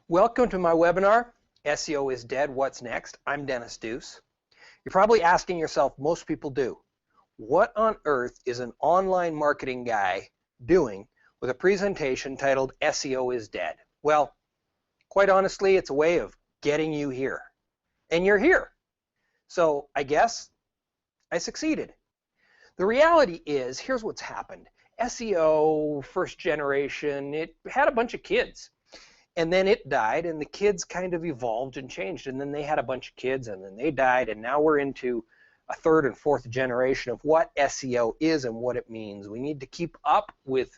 Welcome to my webinar, SEO is Dead, What's Next? I'm Dennis Deuce. You're probably asking yourself, most people do, what on earth is an online marketing guy doing with a presentation titled SEO is Dead? Well, quite honestly, it's a way of getting you here. And you're here. So I guess I succeeded. The reality is, here's what's happened. SEO, first generation, it had a bunch of kids. And then it died, and the kids kind of evolved and changed. And then they had a bunch of kids, and then they died. And now we're into a third and fourth generation of what SEO is and what it means. We need to keep up with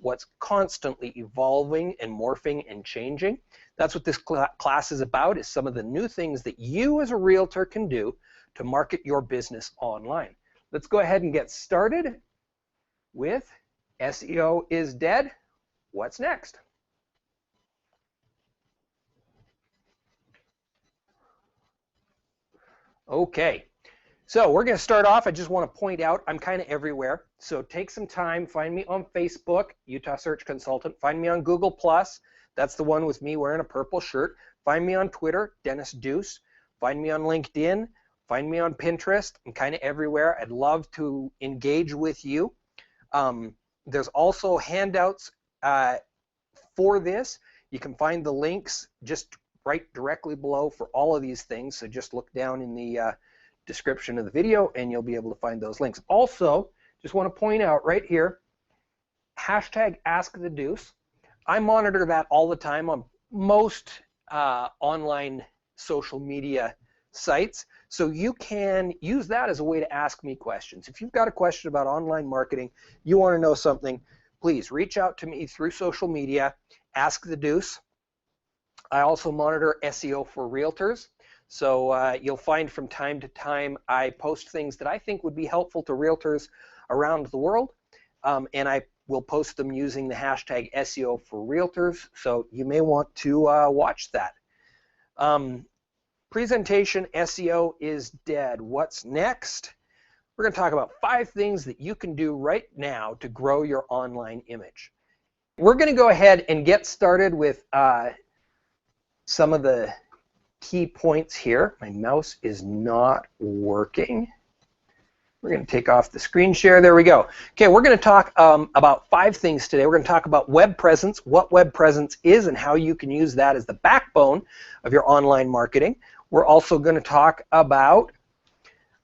what's constantly evolving and morphing and changing. That's what this class is about, is some of the new things that you as a realtor can do to market your business online. Let's go ahead and get started with SEO is Dead. What's next? Okay, so we're going to start off. I just want to point out I'm kind of everywhere. So take some time. Find me on Facebook, Utah Search Consultant. Find me on Google+. That's the one with me wearing a purple shirt. Find me on Twitter, Dennis Deuce. Find me on LinkedIn. Find me on Pinterest. I'm kind of everywhere. I'd love to engage with you. There's also handouts for this. You can find the links just right directly below for all of these things. So just look down in the description of the video and you'll be able to find those links. Also, just want to point out right here, hashtag #AskTheDeuce. I monitor that all the time on most online social media sites. So you can use that as a way to ask me questions. If you've got a question about online marketing, you want to know something, please reach out to me through social media, Ask the Deuce. I also monitor SEO for realtors. So you'll find from time to time I post things that I think would be helpful to realtors around the world. And I will post them using the hashtag SEO for realtors. So you may want to watch that. Presentation SEO is dead. What's next? We're going to talk about 5 things that you can do right now to grow your online image. We're going to go ahead and get started with some of the key points here. My mouse is not working. We're going to take off the screen share. There we go. Okay, we're going to talk about 5 things today. We're going to talk about web presence, what web presence is and how you can use that as the backbone of your online marketing. We're also going to talk about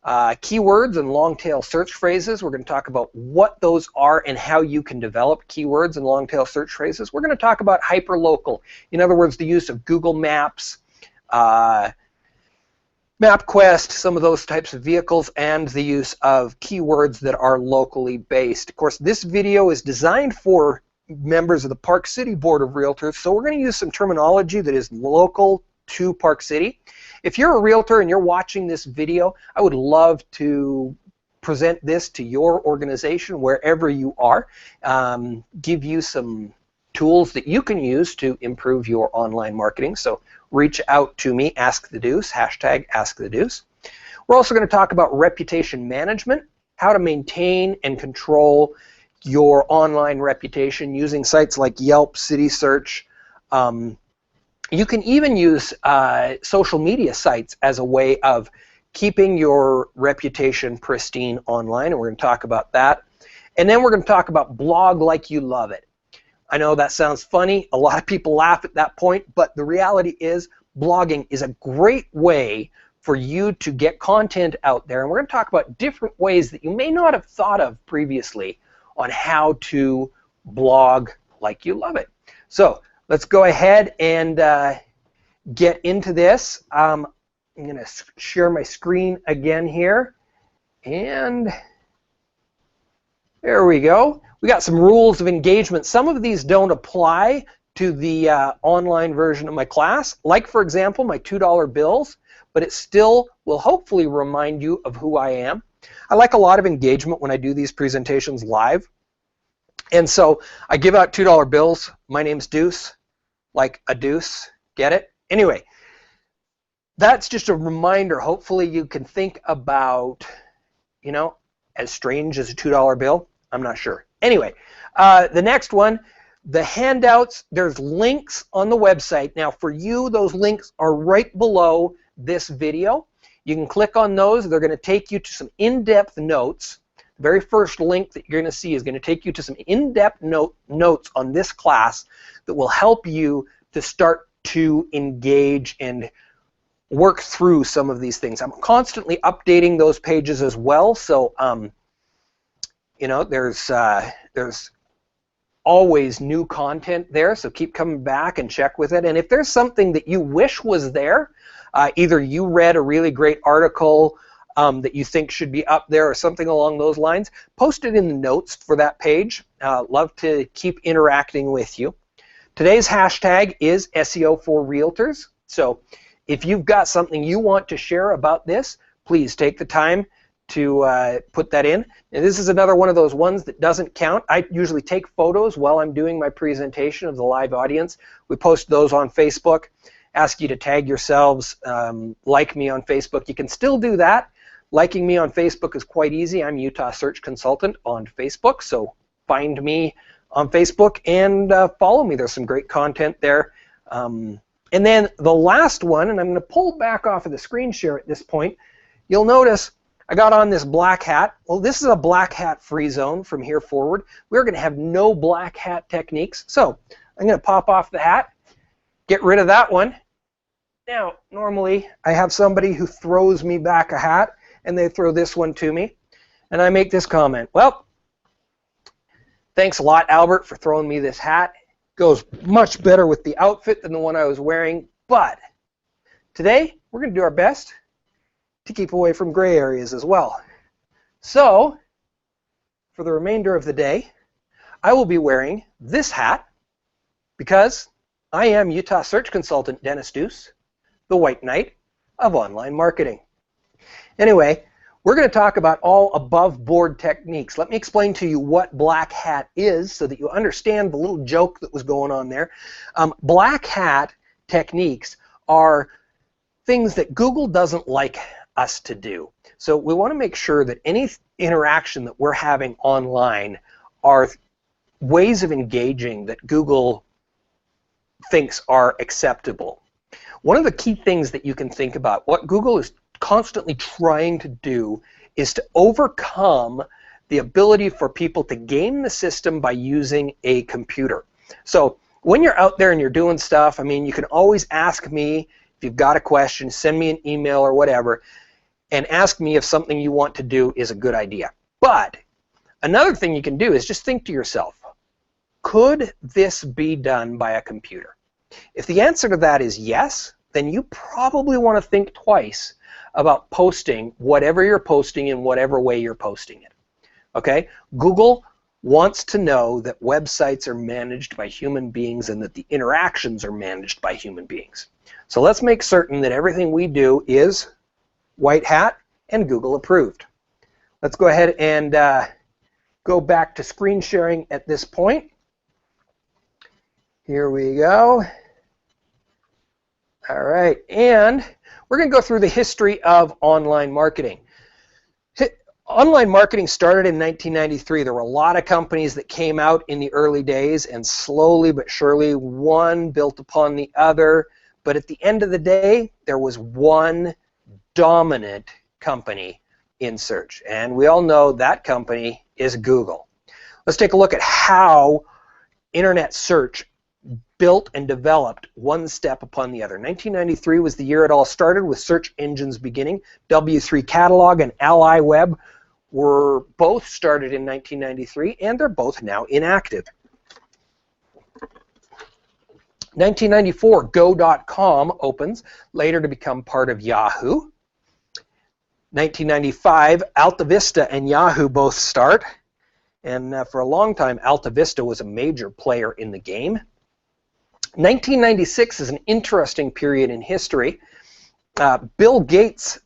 keywords and long-tail search phrases. We're going to talk about what those are and how you can develop keywords and long-tail search phrases. We're going to talk about hyperlocal. In other words, the use of Google Maps, MapQuest, some of those types of vehicles, and the use of keywords that are locally based. Of course, this video is designed for members of the Park City Board of Realtors, so we're going to use some terminology that is local to Park City. If you're a realtor and you're watching this video, I would love to present this to your organization wherever you are, give you some tools that you can use to improve your online marketing. So reach out to me, Ask the Deuce, hashtag Ask the Deuce. We're also going to talk about reputation management, how to maintain and control your online reputation using sites like Yelp, CitySearch. You can even use social media sites as a way of keeping your reputation pristine online, and we're going to talk about that. And then we're going to talk about blog like you love it. I know that sounds funny. A lot of people laugh at that point, but the reality is blogging is a great way for you to get content out there. And we're going to talk about different ways that you may not have thought of previously on how to blog like you love it. So let's go ahead and get into this. I'm going to share my screen again here. And there we go. We got some rules of engagement. Some of these don't apply to the online version of my class, like, for example, my $2 bills, but it still will hopefully remind you of who I am. I like a lot of engagement when I do these presentations live. And so I give out $2 bills. My name's Deuce, like a deuce. Get it? Anyway, that's just a reminder. Hopefully you can think about, you know, as strange as a $2 bill. I'm not sure. Anyway, the next one, The handouts, there's links on the website. Now for you, those links are right below this video. You can click on those. They're going to take you to some in-depth notes. The very first link that you're going to see is going to take you to some in-depth notes on this class that will help you to start to engage and work through some of these things. I'm constantly updating those pages as well, so you know, there's always new content there, so keep coming back and check with it. And if there's something that you wish was there, either you read a really great article that you think should be up there or something along those lines, post it in the notes for that page. Love to keep interacting with you. Today's hashtag is SEO for Realtors. So if you've got something you want to share about this, please take the time to put that in. And this is another one of those ones that doesn't count. I usually take photos while I'm doing my presentation of the live audience. We post those on Facebook. Ask you to tag yourselves, like me on Facebook. You can still do that. Liking me on Facebook is quite easy. I'm Utah Search Consultant on Facebook, so find me on Facebook and follow me. There's some great content there. And then the last one, and I'm going to pull back off of the screen share at this point, you'll notice I got on this black hat. Well, this is a black hat free zone from here forward. We're going to have no black hat techniques. So I'm going to pop off the hat, get rid of that one. Now, normally I have somebody who throws me back a hat, and they throw this one to me, and I make this comment. Well, thanks a lot, Albert, for throwing me this hat. Goes much better with the outfit than the one I was wearing, but today we're going to do our best to keep away from gray areas as well. So, for the remainder of the day, I will be wearing this hat because I am Utah Search Consultant Dennis Deuce, the White Knight of online marketing. Anyway, we're going to talk about all above board techniques. Let me explain to you what black hat is so that you understand the little joke that was going on there. Black hat techniques are things that Google doesn't like us to do. So we want to make sure that any interaction that we're having online are ways of engaging that Google thinks are acceptable. One of the key things that you can think about, what Google is constantly trying to do, is to overcome the ability for people to game the system by using a computer. So when you're out there and you're doing stuff, I mean, you can always ask me if you've got a question, send me an email or whatever, and ask me if something you want to do is a good idea. But another thing you can do is just think to yourself, could this be done by a computer? If the answer to that is yes, then you probably want to think twice about posting whatever you're posting in whatever way you're posting it. Okay? Google wants to know that websites are managed by human beings and that the interactions are managed by human beings. So let's make certain that everything we do is white hat and Google approved. Let's go ahead and go back to screen sharing at this point. Here we go. All right, and we're going to go through the history of online marketing. Online marketing started in 1993. There were a lot of companies that came out in the early days, and slowly but surely one built upon the other. But at the end of the day, there was one dominant company in search, and we all know that company is Google. Let's take a look at how internet search built and developed one step upon the other. 1993 was the year it all started with search engines beginning. W3 Catalog and Ally Web were both started in 1993, and they're both now inactive. 1994, Go.com opens, later to become part of Yahoo. 1995, AltaVista and Yahoo both start, and for a long time AltaVista was a major player in the game. 1996 is an interesting period in history. Bill Gates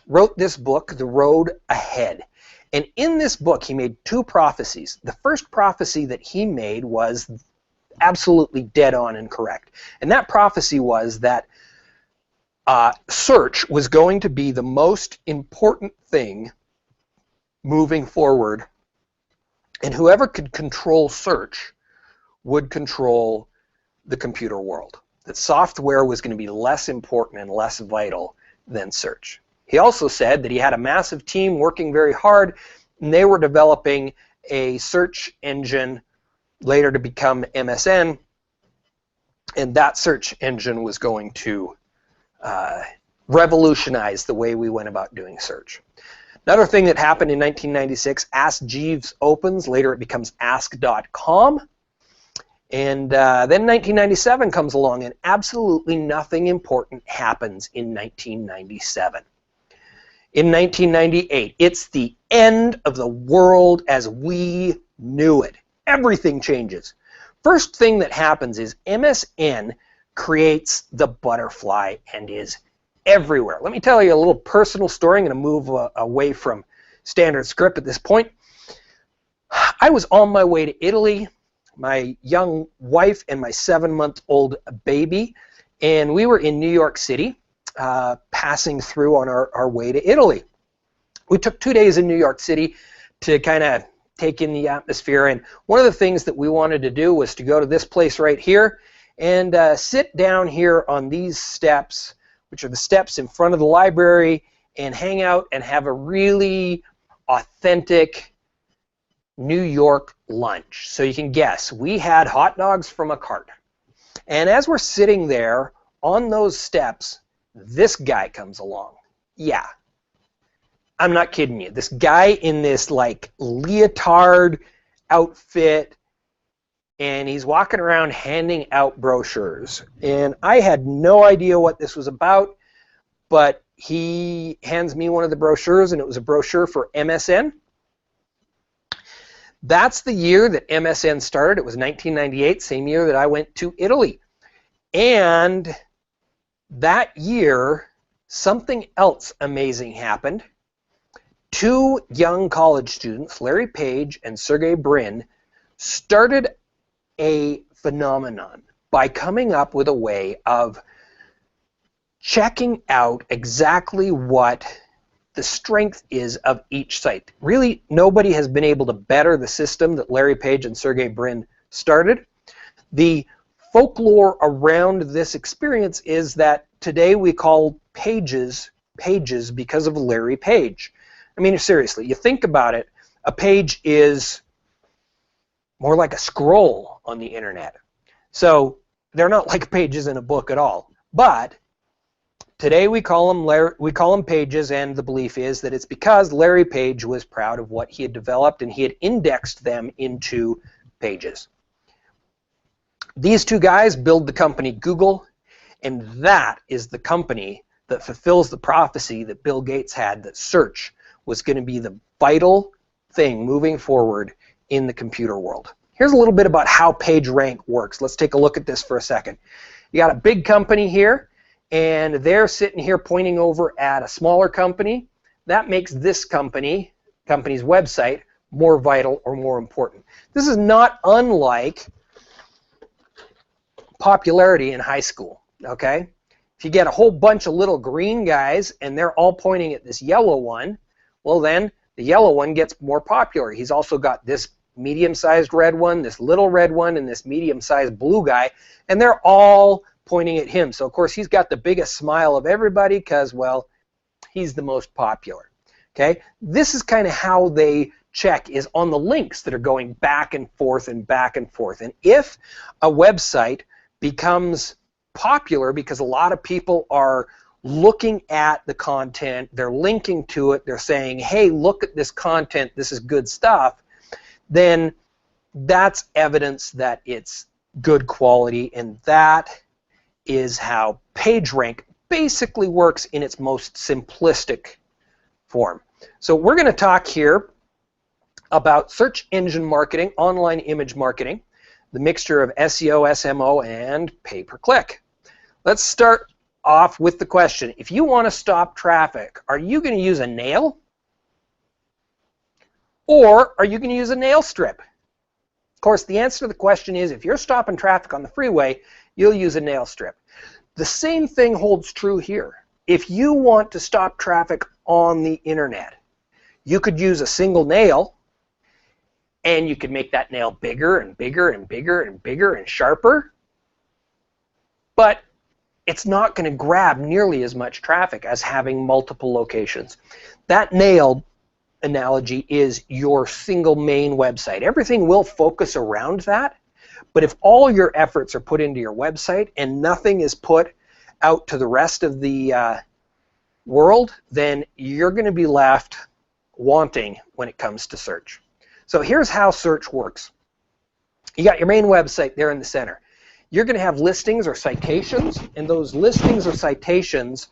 wrote this book, The Road Ahead. And in this book, he made two prophecies. The first prophecy that he made was absolutely dead on and correct. And that prophecy was that search was going to be the most important thing moving forward. And whoever could control search would control the computer world, that software was going to be less important and less vital than search. He also said that he had a massive team working very hard, and they were developing a search engine later to become MSN, and that search engine was going to revolutionize the way we went about doing search. Another thing that happened in 1996, Ask Jeeves opens. Later it becomes Ask.com. And then 1997 comes along, and absolutely nothing important happens in 1997. In 1998, it's the end of the world as we knew it. Everything changes. First thing that happens is MSN creates the butterfly and is everywhere. Let me tell you a little personal story. I'm going to move away from standard script at this point. I was on my way to Italy, my young wife and my 7-month-old baby, and we were in New York City, passing through on our way to Italy. We took 2 days in New York City to kind of take in the atmosphere, and one of the things that we wanted to do was to go to this place right here and sit down here on these steps, which are the steps in front of the library, and hang out and have a really authentic New York lunch. So you can guess, we had hot dogs from a cart. And as we're sitting there on those steps, this guy comes along. Yeah, I'm not kidding you. This guy in this like leotard outfit, and he's walking around handing out brochures. And I had no idea what this was about, but he hands me one of the brochures, and it was a brochure for MSN. That's the year that MSN started. It was 1998, same year that I went to Italy. And that year, something else amazing happened. 2 young college students, Larry Page and Sergey Brin, started a phenomenon by coming up with a way of checking out exactly what the strength is of each site. Really, nobody has been able to better the system that Larry Page and Sergey Brin started. The folklore around this experience is that today we call pages pages because of Larry Page. I mean, seriously, you think about it, a page is more like a scroll on the internet. So they're not like pages in a book at all. But today we call them pages, and the belief is that it's because Larry Page was proud of what he had developed and he had indexed them into pages. These 2 guys build the company Google, and that is the company that fulfills the prophecy that Bill Gates had, that search was going to be the vital thing moving forward in the computer world. Here's a little bit about how PageRank works. Let's take a look at this for a second. You got a big company here, and they're sitting here pointing over at a smaller company. That makes this company's website more vital or more important. This is not unlike popularity in high school, okay? If you get a whole bunch of little green guys and they're all pointing at this yellow one, well then the yellow one gets more popular. He's also got this medium-sized red one, this little red one, and this medium-sized blue guy, and they're all pointing at him. So of course he's got the biggest smile of everybody because, well, he's the most popular. Okay? This is kind of how they check, is on the links that are going back and forth and back and forth. And if a website becomes popular because a lot of people are looking at the content, they're linking to it, they're saying, hey, look at this content, this is good stuff, then that's evidence that it's good quality, and that is how PageRank basically works in its most simplistic form. So we're going to talk here about search engine marketing, online image marketing, the mixture of SEO, SMO, and pay-per-click. Let's start off with the question, if you want to stop traffic, are you going to use a nail? Or are you going to use a nail strip? Of course, the answer to the question is, if you're stopping traffic on the freeway, you'll use a nail strip. The same thing holds true here. If you want to stop traffic on the internet, you could use a single nail, and you can make that nail bigger and bigger and bigger and bigger and sharper, but it's not going to grab nearly as much traffic as having multiple locations. That nail analogy is your single main website. Everything will focus around that, but if all your efforts are put into your website and nothing is put out to the rest of the world, then you're going to be left wanting when it comes to search. So here's how search works. You got your main website there in the center. You're going to have listings or citations, and those listings or citations,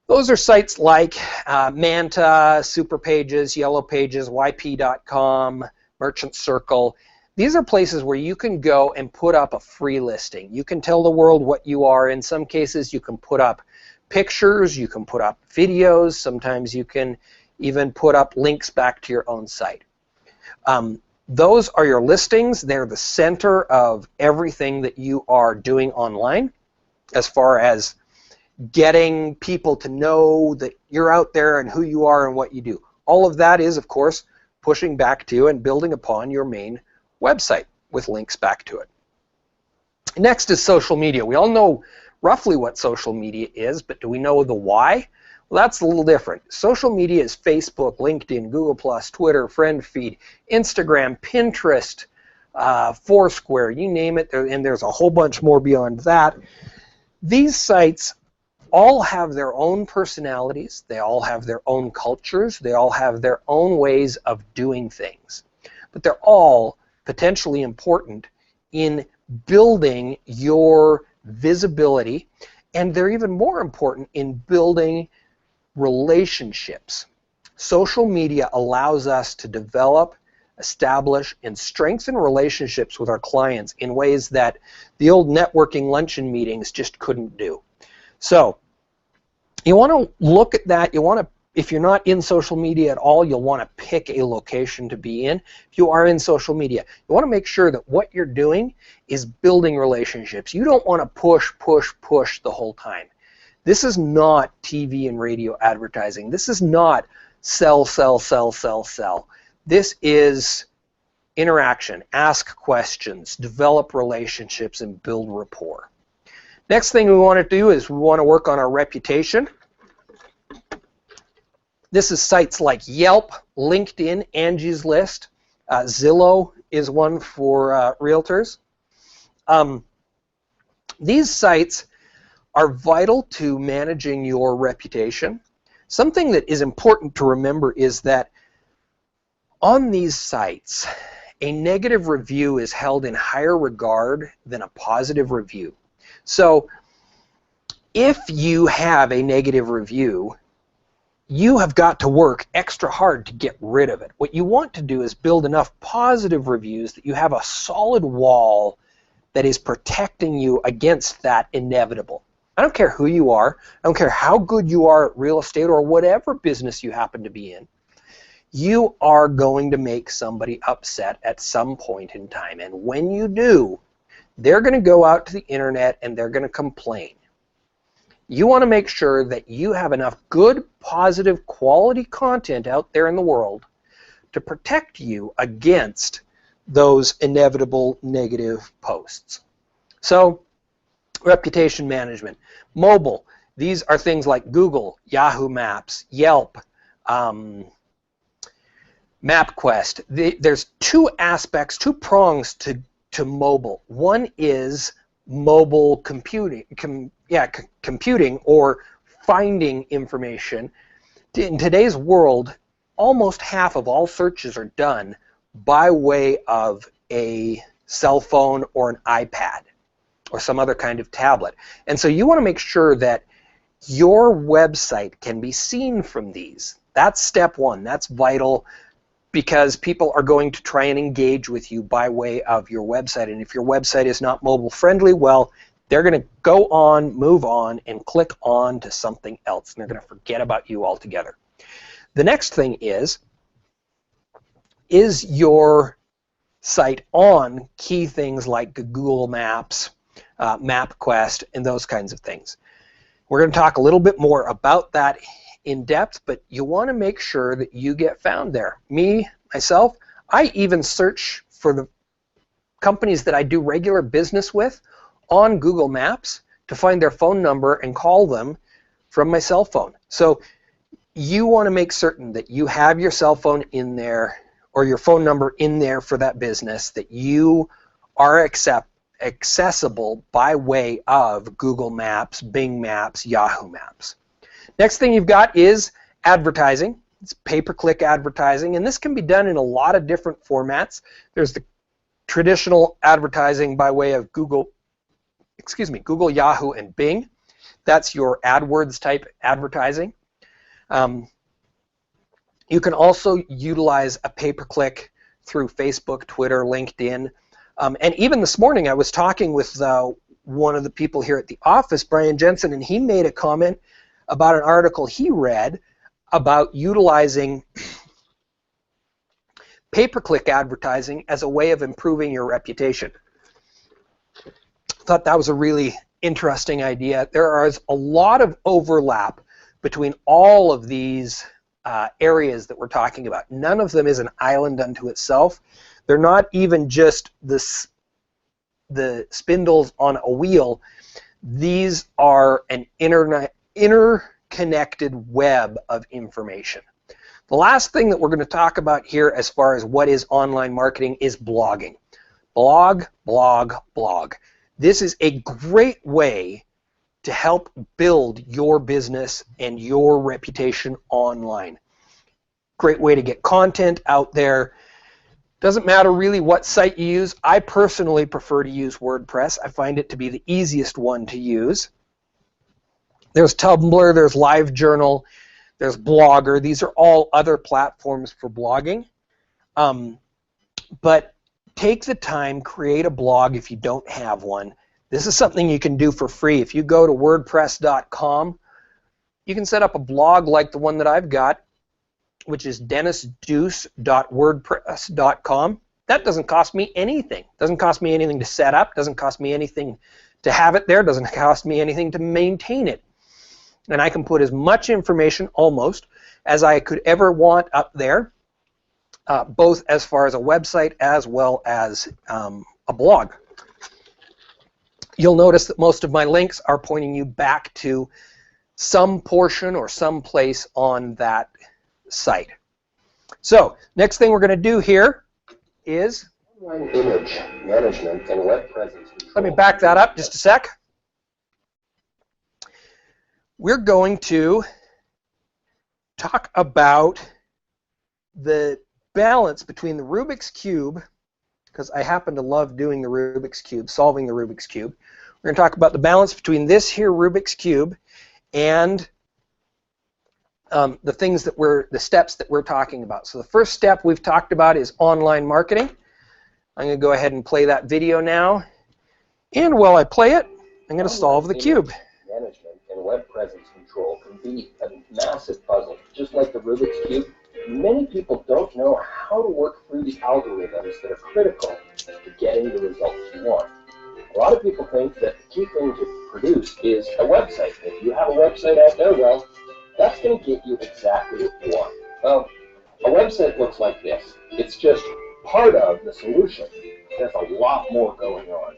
those are sites like Manta, Super Pages, Yellow Pages, YP.com, Merchant Circle. These are places where you can go and put up a free listing. You can tell the world what you are. In some cases, you can put up pictures, you can put up videos, sometimes you can even put up links back to your own site. Those are your listings. They're the center of everything that you are doing online as far as getting people to know that you're out there and who you are and what you do. All of that is, of course, pushing back to and building upon your main website with links back to it. Next is social media. We all know roughly what social media is, but do we know the why? Well, that's a little different. Social media is Facebook, LinkedIn, Google+, Twitter, Friend Feed, Instagram, Pinterest, Foursquare, you name it, and there's a whole bunch more beyond that. These sites all have their own personalities, they all have their own cultures, they all have their own ways of doing things, but they're all potentially important in building your visibility, and they're even more important in building relationships. Social media allows us to develop, establish, and strengthen relationships with our clients in ways that the old networking luncheon meetings just couldn't do. So you want to look at that. You want to, if you're not in social media at all, you'll want to pick a location to be in. If you are in social media, you want to make sure that what you're doing is building relationships. You don't want to push, push, push the whole time. This is not TV and radio advertising. This is not sell, sell, sell, sell, sell. This is interaction, ask questions, develop relationships, and build rapport. Next thing we want to do is we want to work on our reputation. This is sites like Yelp, LinkedIn, Angie's List. Zillow is one for realtors. These sites are vital to managing your reputation. Something that is important to remember is that on these sites, a negative review is held in higher regard than a positive review. So if you have a negative review, you have got to work extra hard to get rid of it. What you want to do is build enough positive reviews that you have a solid wall that is protecting you against that inevitable. I don't care who you are, I don't care how good you are at real estate or whatever business you happen to be in, you are going to make somebody upset at some point in time. And when you do, they're going to go out to the internet and they're going to complain. You want to make sure that you have enough good, positive, quality content out there in the world to protect you against those inevitable negative posts. So, reputation management. Mobile. These are things like Google, Yahoo Maps, Yelp, MapQuest. There's two aspects, two prongs to mobile. One is mobile computing, computing or finding information. In today's world, almost half of all searches are done by way of a cell phone or an iPad or some other kind of tablet. And so you want to make sure that your website can be seen from these. That's step one. That's vital because people are going to try and engage with you by way of your website. And if your website is not mobile friendly, well, they're going to go on, move on, and click on to something else. And they're going to forget about you altogether. The next thing is your site on key things like Google Maps, MapQuest, and those kinds of things? We're going to talk a little bit more about that in depth, but you want to make sure that you get found there. Myself, I even search for the companies that I do regular business with on Google Maps to find their phone number and call them from my cell phone. So you want to make certain that you have your cell phone in there or your phone number in there for that business, that you are accessible by way of Google Maps, Bing Maps, Yahoo Maps. Next thing you've got is advertising. It's pay-per-click advertising, and this can be done in a lot of different formats. There's the traditional advertising by way of Google, Yahoo, and Bing. That's your AdWords type advertising. You can also utilize a pay-per-click through Facebook, Twitter, LinkedIn. And even this morning I was talking with one of the people here at the office, Brian Jensen, and he made a comment about an article he read about utilizing pay-per-click advertising as a way of improving your reputation. I thought that was a really interesting idea. There is a lot of overlap between all of these areas that we're talking about. None of them is an island unto itself. They're not even just the spindles on a wheel. These are an interconnected web of information. The last thing that we're going to talk about here as far as what is online marketing is blogging. Blog, blog, blog. This is a great way to help build your business and your reputation online. Great way to get content out there. Doesn't matter really what site you use. I personally prefer to use WordPress. I find it to be the easiest one to use. There's Tumblr, there's LiveJournal, there's Blogger. These are all other platforms for blogging. But take the time, create a blog if you don't have one. This is something you can do for free. If you go to WordPress.com, you can set up a blog like the one that I've got, which is dennisdeuce.wordpress.com. That doesn't cost me anything. Doesn't cost me anything to set up. Doesn't cost me anything to have it there. Doesn't cost me anything to maintain it. And I can put as much information, almost, as I could ever want up there, both as far as a website as well as a blog. You'll notice that most of my links are pointing you back to some portion or some place on that site. So, next thing we're going to do here is online image management and web presence control. Let me back that up just a sec. We're going to talk about the balance between the Rubik's Cube, because I happen to love doing the Rubik's Cube, solving the Rubik's Cube. We're going to talk about the balance between this here Rubik's Cube and the steps that we're talking about. So the first step we've talked about is online marketing. I'm going to go ahead and play that video now. And while I play it, I'm going to solve the cube. Management and web presence control can be a massive puzzle. Just like the Rubik's Cube, many people don't know how to work through the algorithms that are critical to getting the results you want. A lot of people think that the key thing to produce is a website. If you have a website out there, well, that's going to get you exactly what you want. Well, a website looks like this. It's just part of the solution. There's a lot more going on.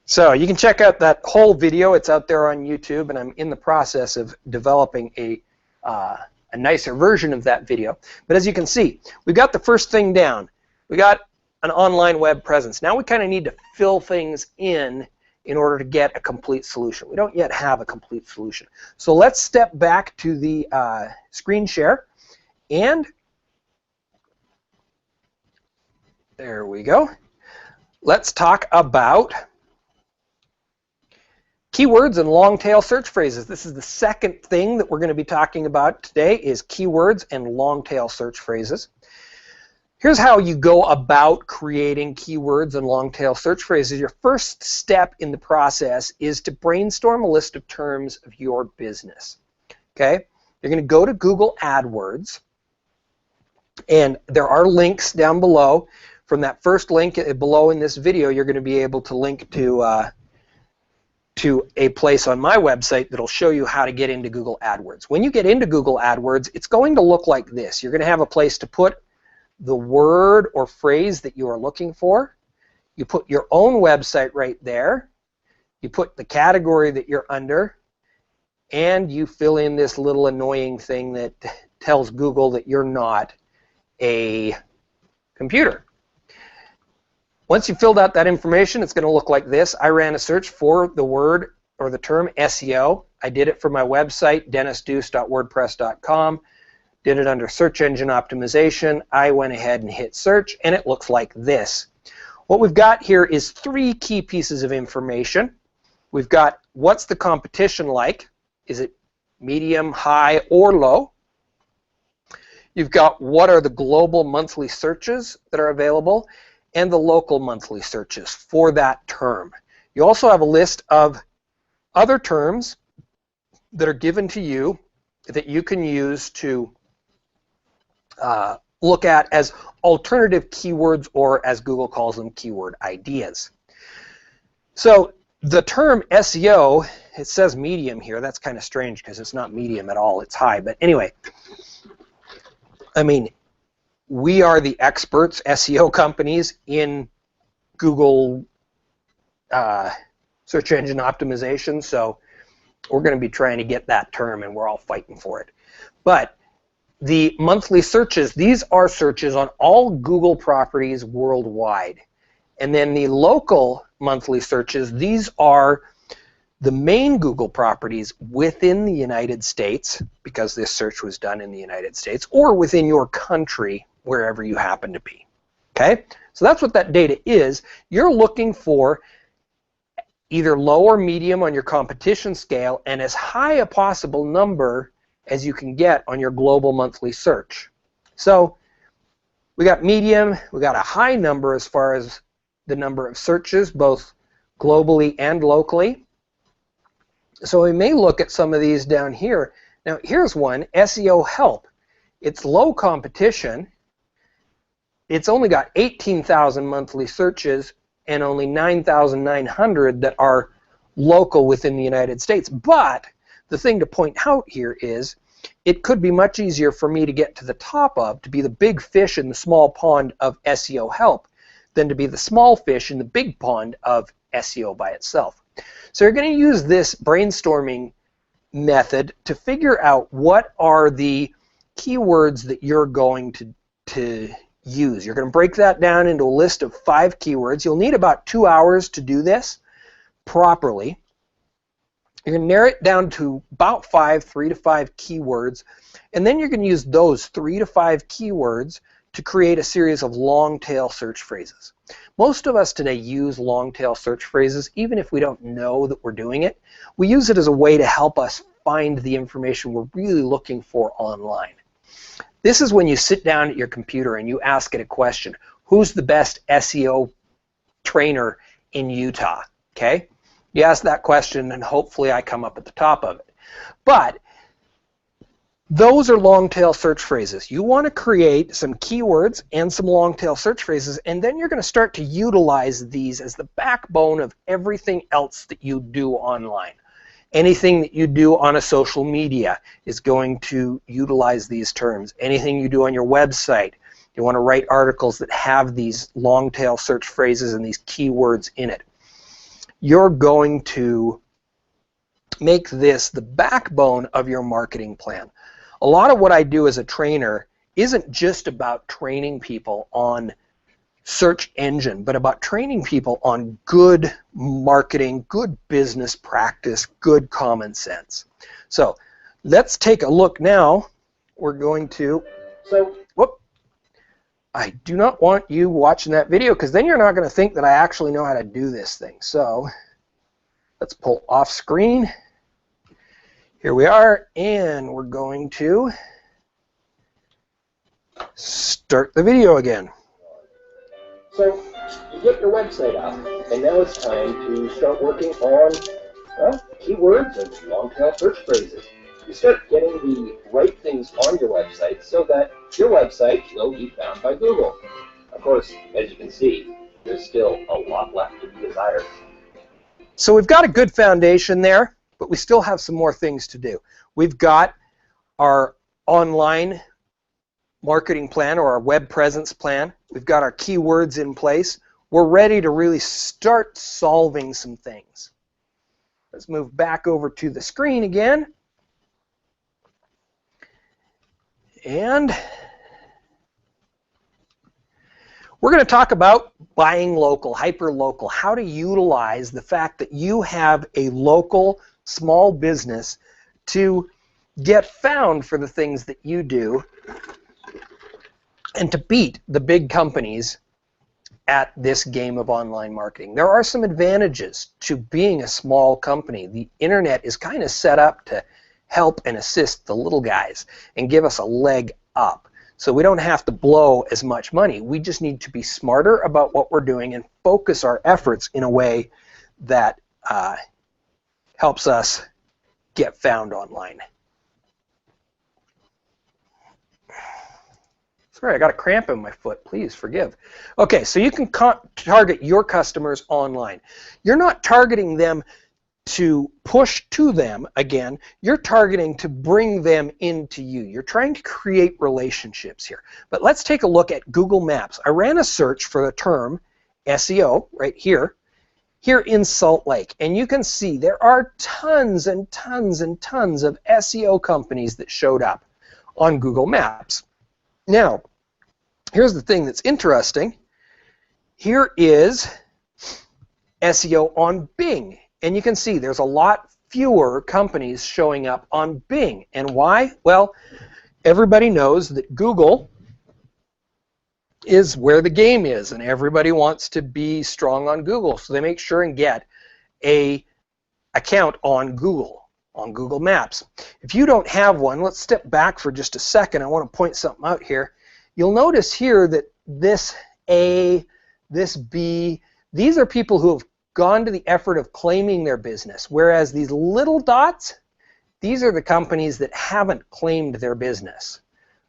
So you can check out that whole video. It's out there on YouTube, and I'm in the process of developing a nicer version of that video. But as you can see, we got the first thing down. We got an online web presence. Now we kind of need to fill things in order to get a complete solution. We don't yet have a complete solution. So let's step back to the screen share, and there we go. Let's talk about keywords and long tail search phrases. This is the second thing that we're going to be talking about today, is keywords and long tail search phrases. Here's how you go about creating keywords and long tail search phrases. Your first step in the process is to brainstorm a list of terms of your business. Okay? You're going to go to Google AdWords, and there are links down below. From that first link below in this video, you're going to be able to link to to a place on my website that'll show you how to get into Google AdWords. When you get into Google AdWords, it's going to look like this. You're going to have a place to put the word or phrase that you are looking for. You put your own website right there. You put the category that you're under, and you fill in this little annoying thing that tells Google that you're not a computer. Once you've filled out that information, it's going to look like this. I ran a search for the word or the term SEO. I did it for my website, dennisdeuce.wordpress.com. Did it under search engine optimization. I went ahead and hit search, and it looks like this. What we've got here is 3 key pieces of information. We've got what's the competition like? Is it medium, high, or low? You've got what are the global monthly searches that are available, and the local monthly searches for that term. You also have a list of other terms that are given to you that you can use to look at as alternative keywords, or as Google calls them, keyword ideas. So the term SEO, it says medium here. That's kind of strange because it's not medium at all, it's high. But anyway, I mean, we are the experts, SEO companies, in Google search engine optimization, so we're going to be trying to get that term, and we're all fighting for it. But the monthly searches, these are searches on all Google properties worldwide. And then the local monthly searches, these are the main Google properties within the United States, because this search was done in the United States, or within your country, wherever you happen to be. Okay? So that's what that data is. You're looking for either low or medium on your competition scale, and as high a possible number as you can get on your global monthly search. So we got medium, we got a high number as far as the number of searches, both globally and locally. So we may look at some of these down here. Now here's one, SEO help. It's low competition. It's only got 18,000 monthly searches and only 9,900 that are local within the United States. But the thing to point out here is it could be much easier for me to get to the top of, to be the big fish in the small pond of SEO help, than to be the small fish in the big pond of SEO by itself. So you're going to use this brainstorming method to figure out what are the keywords that you're going to use. You're going to break that down into a list of 5 keywords. You'll need about 2 hours to do this properly. You're going to narrow it down to about 3 to 5 keywords, and then you're going to use those 3 to 5 keywords to create a series of long tail search phrases. Most of us today use long tail search phrases even if we don't know that we're doing it. We use it as a way to help us find the information we're really looking for online. This is when you sit down at your computer and you ask it a question. Who's the best SEO trainer in Utah? Okay? You ask that question and hopefully I come up at the top of it. But those are long tail search phrases. You want to create some keywords and some long tail search phrases, and then you're going to start to utilize these as the backbone of everything else that you do online. Anything that you do on a social media is going to utilize these terms. Anything you do on your website, you want to write articles that have these long tail search phrases and these keywords in it. You're going to make this the backbone of your marketing plan. A lot of what I do as a trainer isn't just about training people on search engine, but about training people on good marketing, good business practice, good common sense. So let's take a look now. We're going to, I do not want you watching that video because then you're not going to think that I actually know how to do this thing. So let's pull off screen. Here we are, and we're going to start the video again. So you get your website up, and now it's time to start working on keywords and long-tail search phrases. You start getting the right things on your website so that your website will be found by Google. Of course, as you can see, there's still a lot left to be desired. So we've got a good foundation there, but we still have some more things to do. We've got our online marketing plan or our web presence plan. We've got our keywords in place. We're ready to really start solving some things. Let's move back over to the screen again. And we're going to talk about buying local, hyper-local, how to utilize the fact that you have a local small business to get found for the things that you do and to beat the big companies at this game of online marketing. There are some advantages to being a small company. The internet is kind of set up to help and assist the little guys and give us a leg up. So we don't have to blow as much money. We just need to be smarter about what we're doing and focus our efforts in a way that helps us get found online. Sorry, I got a cramp in my foot. Please forgive. Okay, so you can target your customers online. You're not targeting them to push to them again. You're targeting to bring them into you. You're trying to create relationships here. But let's take a look at Google Maps. I ran a search for the term SEO right here in Salt Lake. And you can see there are tons and tons and tons of SEO companies that showed up on Google Maps. Now, here's the thing that's interesting. Here is SEO on Bing. And you can see there's a lot fewer companies showing up on Bing. And why? Well, everybody knows that Google is where the game is, and everybody wants to be strong on Google. So they make sure and get an account on Google Maps. If you don't have one, let's step back for just a second. I want to point something out here. You'll notice here that this A, this B, these are people who have gone to the effort of claiming their business, whereas these little dots, these are the companies that haven't claimed their business,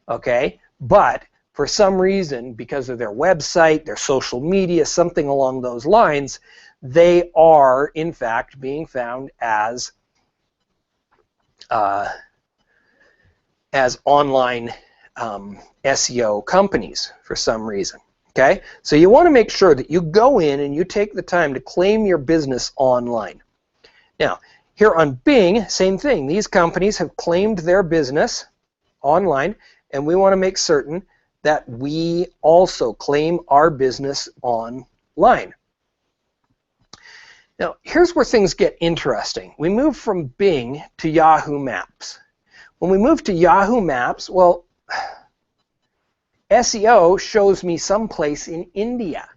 okay? But for some reason, because of their website, their social media, something along those lines, they are, in fact, being found as online SEO companies for some reason. Okay, so you want to make sure that you go in and you take the time to claim your business online. Now, here on Bing, same thing. These companies have claimed their business online, and we want to make certain that we also claim our business online. Now, here's where things get interesting. We move from Bing to Yahoo Maps. When we move to Yahoo Maps, well, SEO shows me someplace in India.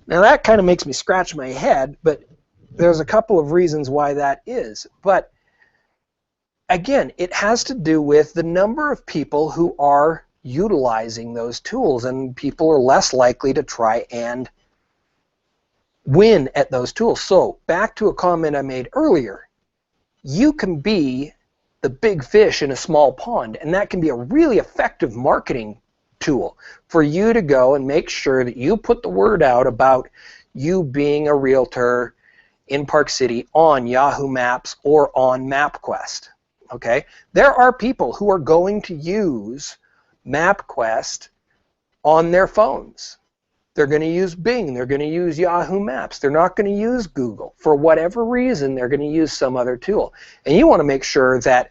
Now that kind of makes me scratch my head, but there's a couple of reasons why that is. But again, it has to do with the number of people who are utilizing those tools, and people are less likely to try and win at those tools. So back to a comment I made earlier, you can be the big fish in a small pond, and that can be a really effective marketing tool for you to go and make sure that you put the word out about you being a realtor in Park City on Yahoo Maps or on MapQuest. Okay, there are people who are going to use MapQuest on their phones. They're going to use Bing, they're going to use Yahoo Maps, they're not going to use Google. For whatever reason, they're going to use some other tool. And you want to make sure that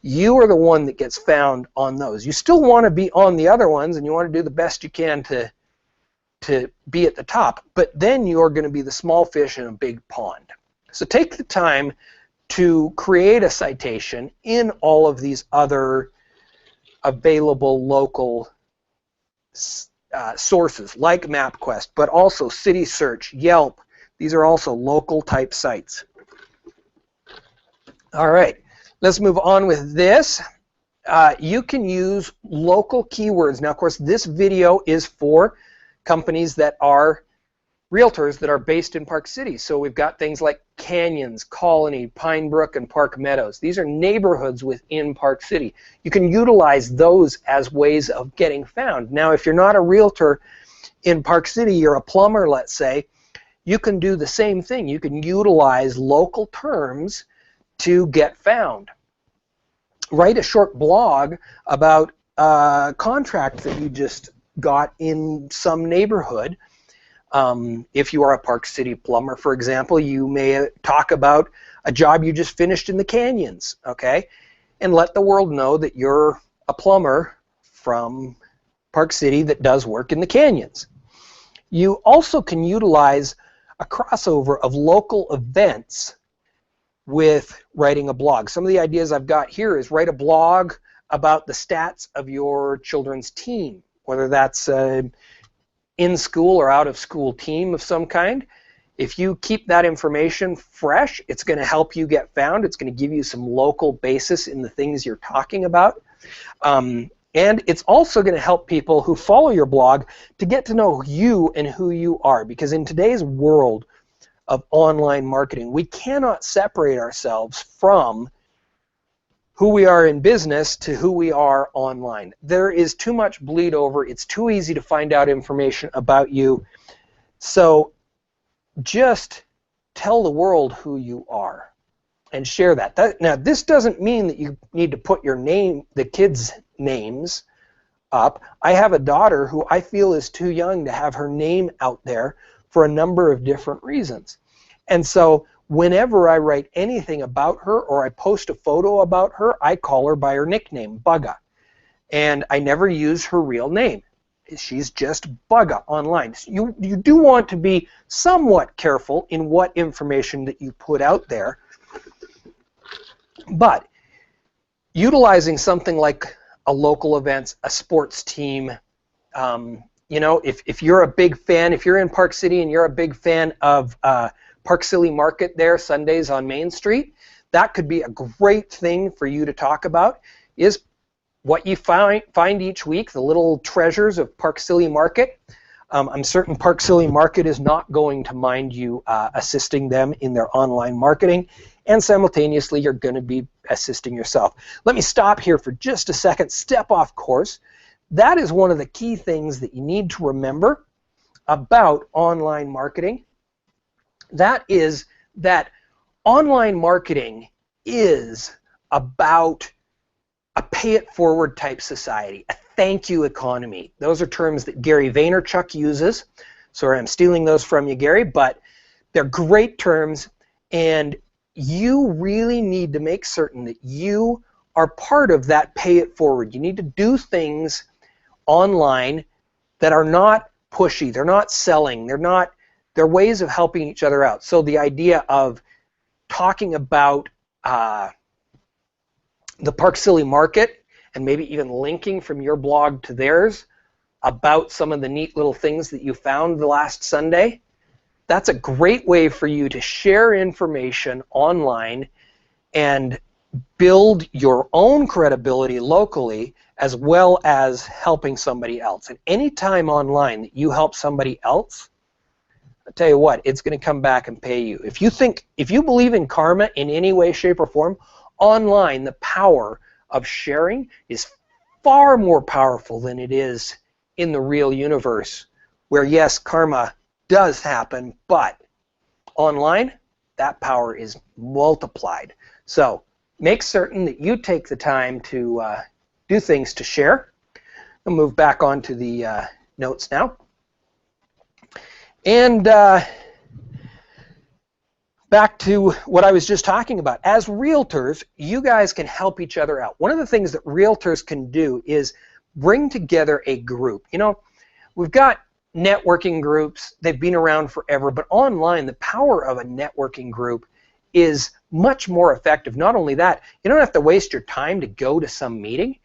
you are the one that gets found on those. You still want to be on the other ones, and you want to do the best you can to be at the top, but then you're going to be the small fish in a big pond. So take the time to create a citation in all of these other available local sources like MapQuest, but also City Search, Yelp. These are also local type sites. All right, let's move on with this. You can use local keywords. Now, of course, this video is for companies that are realtors that are based in Park City. So we've got things like Canyons, Colony, Pine Brook, and Park Meadows. These are neighborhoods within Park City. You can utilize those as ways of getting found. Now, if you're not a realtor in Park City, you're a plumber, let's say, you can do the same thing. You can utilize local terms to get found. Write a short blog about a contract that you just got in some neighborhood. If you are a Park City plumber, for example, you may talk about a job you just finished in the canyons, okay? And let the world know that you're a plumber from Park City that does work in the canyons. You also can utilize a crossover of local events with writing a blog. Some of the ideas I've got here is write a blog about the stats of your children's team, whether that's in school or out of school team of some kind. If you keep that information fresh, it's going to help you get found. It's going to give you some local basis in the things you're talking about. And it's also going to help people who follow your blog to get to know you and who you are, because in today's world of online marketing, we cannot separate ourselves from who we are in business to who we are online. There is too much bleed over. It's too easy to find out information about you. So just tell the world who you are and share that. Now, this doesn't mean that you need to put your name, the kids' names up. I have a daughter who I feel is too young to have her name out there for a number of different reasons. And so whenever I write anything about her or I post a photo about her, I call her by her nickname, Bugga. And I never use her real name. She's just Bugga online. So you do want to be somewhat careful in what information that you put out there. But utilizing something like a local event, a sports team, you know, if you're a big fan, if you're in Park City and you're a big fan of Park City Market there Sundays on Main Street, that could be a great thing for you to talk about, is what you find each week, the little treasures of Park City Market. I'm certain Park City Market is not going to mind you assisting them in their online marketing, and simultaneously you're going to be assisting yourself. Let me stop here for just a second, step off course. That is one of the key things that you need to remember about online marketing. That is that online marketing is about a pay-it-forward type society, a thank you economy. Those are terms that Gary Vaynerchuk uses. Sorry, I'm stealing those from you, Gary, but they're great terms, and you really need to make certain that you are part of that pay-it-forward. You need to do things online that are not pushy, they're not selling, they're ways of helping each other out. So the idea of talking about the Park City Market and maybe even linking from your blog to theirs about some of the neat little things that you found the last Sunday, that's a great way for you to share information online and build your own credibility locally as well as helping somebody else. And anytime online that you help somebody else, I'll tell you what, it's going to come back and pay you. If you believe in karma in any way, shape, or form, online, the power of sharing is far more powerful than it is in the real universe, where yes, karma does happen, but online, that power is multiplied. So make certain that you take the time to do things to share. I'll move back onto the notes now. And back to what I was just talking about. As realtors, you guys can help each other out. One of the things that realtors can do is bring together a group. You know, we've got networking groups. They've been around forever, but online, the power of a networking group is much more effective. Not only that, you don't have to waste your time to go to some meeting.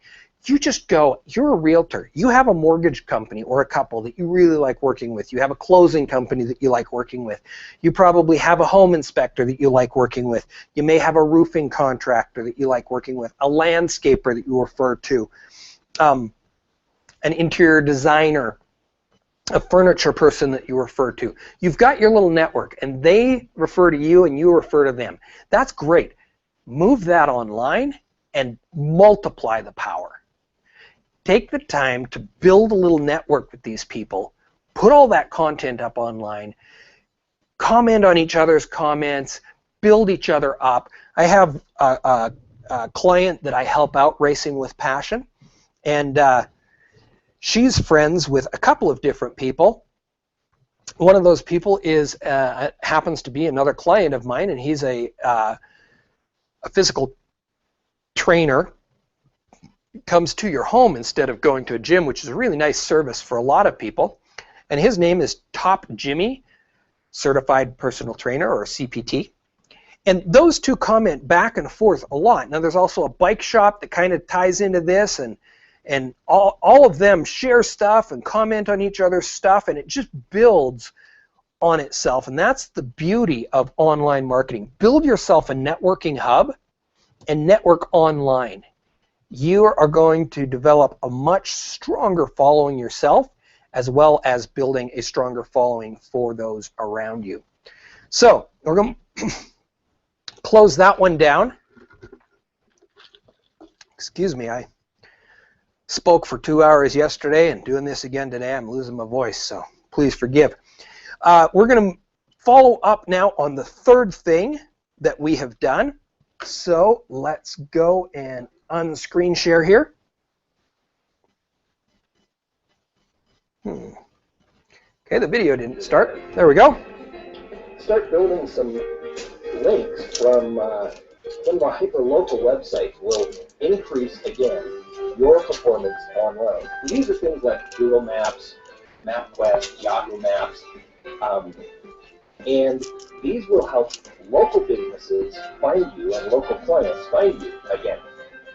You just go, you're a realtor, you have a mortgage company or a couple that you really like working with, you have a closing company that you like working with, you probably have a home inspector that you like working with, you may have a roofing contractor that you like working with, a landscaper that you refer to, an interior designer, a furniture person that you refer to. You've got your little network and they refer to you and you refer to them. That's great. Move that online and multiply the power. Take the time to build a little network with these people, put all that content up online, comment on each other's comments, build each other up. I have a client that I help out, Racing with Passion, and she's friends with a couple of different people. One of those people is happens to be another client of mine, and he's a physical trainer. Comes to your home instead of going to a gym, which is a really nice service for a lot of people. And his name is Top Jimmy, Certified Personal Trainer, or CPT. And those two comment back and forth a lot. Now there's also a bike shop that kind of ties into this, and all of them share stuff and comment on each other's stuff, and it just builds on itself. And that's the beauty of online marketing. Build yourself a networking hub and network online. You are going to develop a much stronger following yourself, as well as building a stronger following for those around you. So we're going to close that one down. Excuse me, I spoke for 2 hours yesterday, and doing this again today, I'm losing my voice, so please forgive. We're going to follow up now on the third thing that we have done. So let's go and unscreen share here. Okay, the video didn't start. There we go. Start building some links from the hyperlocal websites will increase, again, your performance online. These are things like Google Maps, MapQuest, Yahoo Maps, and these will help local businesses find you and local clients find you. Again,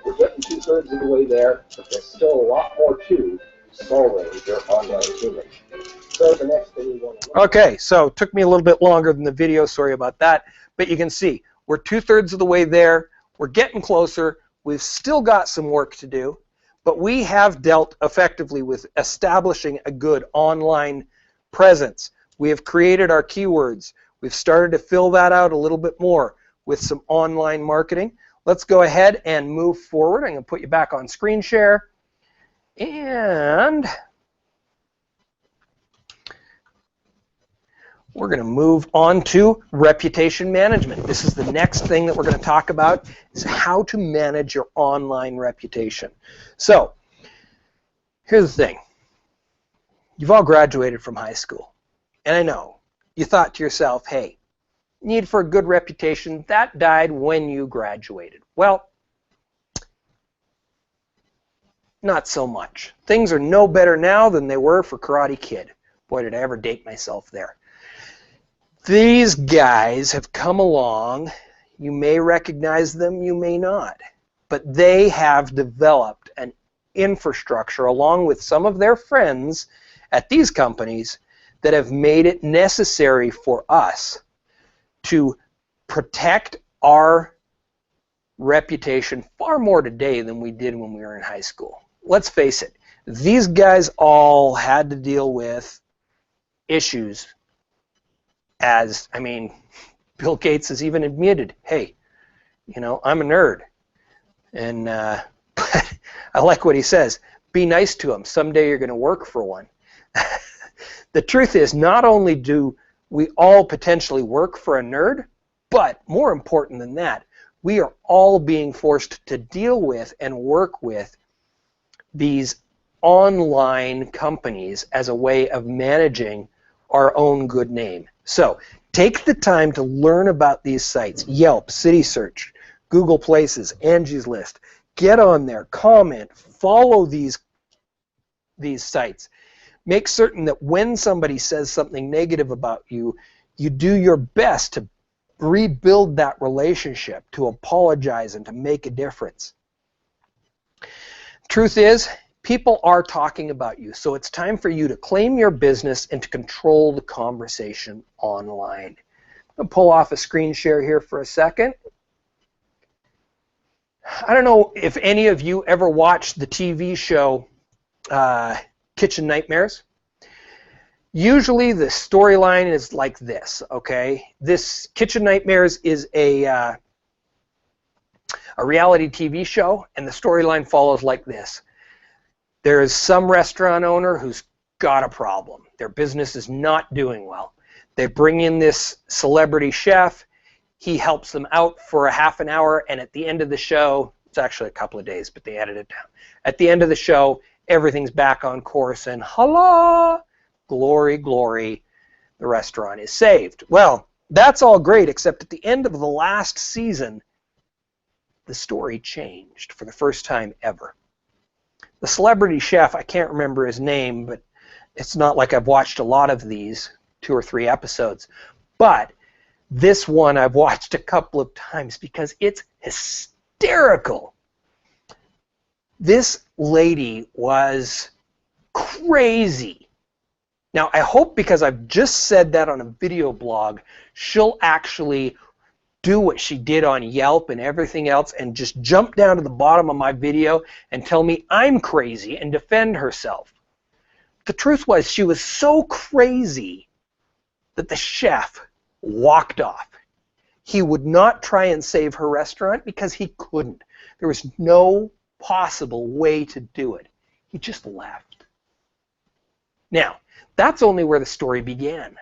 we're getting 2/3 of the way there, but there's still a lot more to solving your online image. So the next thing we want to look Okay, so it took me a little bit longer than the video, sorry about that, but you can see we're 2/3 of the way there, we're getting closer, we've still got some work to do, but we have dealt effectively with establishing a good online presence. We have created our keywords, we've started to fill that out a little bit more with some online marketing. Let's go ahead and move forward. I'm going to put you back on screen share, and we're going to move on to reputation management. This is the next thing that we're going to talk about, is how to manage your online reputation. So here's the thing. You've all graduated from high school, and I know you thought to yourself, hey, need for a good reputation, that died when you graduated. Well, not so much. Things are no better now than they were for Karate Kid. Boy, did I ever date myself there. These guys have come along. You may recognize them, you may not. But they have developed an infrastructure along with some of their friends at these companies that have made it necessary for us to protect our reputation far more today than we did when we were in high school. Let's face it, these guys all had to deal with issues as, I mean, Bill Gates has even admitted, hey, you know, I'm a nerd. And but I like what he says, be nice to him, someday you're going to work for one. The truth is, not only do we all potentially work for a nerd, but more important than that, we are all being forced to deal with and work with these online companies as a way of managing our own good name. So take the time to learn about these sites, Yelp, CitySearch, Google Places, Angie's List. Get on there, comment, follow these sites. Make certain that when somebody says something negative about you, you do your best to rebuild that relationship, to apologize and to make a difference. Truth is, people are talking about you, so it's time for you to claim your business and to control the conversation online. I'm going to pull off a screen share here for a second. I don't know if any of you ever watched the TV show Kitchen Nightmares. Usually the storyline is like this, okay? This Kitchen Nightmares is a reality TV show, and the storyline follows like this. There is some restaurant owner who's got a problem. Their business is not doing well. They bring in this celebrity chef. He helps them out for a half an hour, and at the end of the show, it's actually a couple of days, but they edit it down. At the end of the show, everything's back on course, and holla, glory, glory, the restaurant is saved. Well, that's all great, except at the end of the last season, the story changed for the first time ever. The celebrity chef, I can't remember his name, but it's not like I've watched a lot of these, 2 or 3 episodes, but this one I've watched a couple of times because it's hysterical. This lady was crazy. Now, I hope because I've just said that on a video blog, she'll actually do what she did on Yelp and everything else and just jump down to the bottom of my video and tell me I'm crazy and defend herself. The truth was, she was so crazy that the chef walked off. He would not try and save her restaurant because he couldn't. There was no possible way to do it. He just left. Now, that's only where the story began.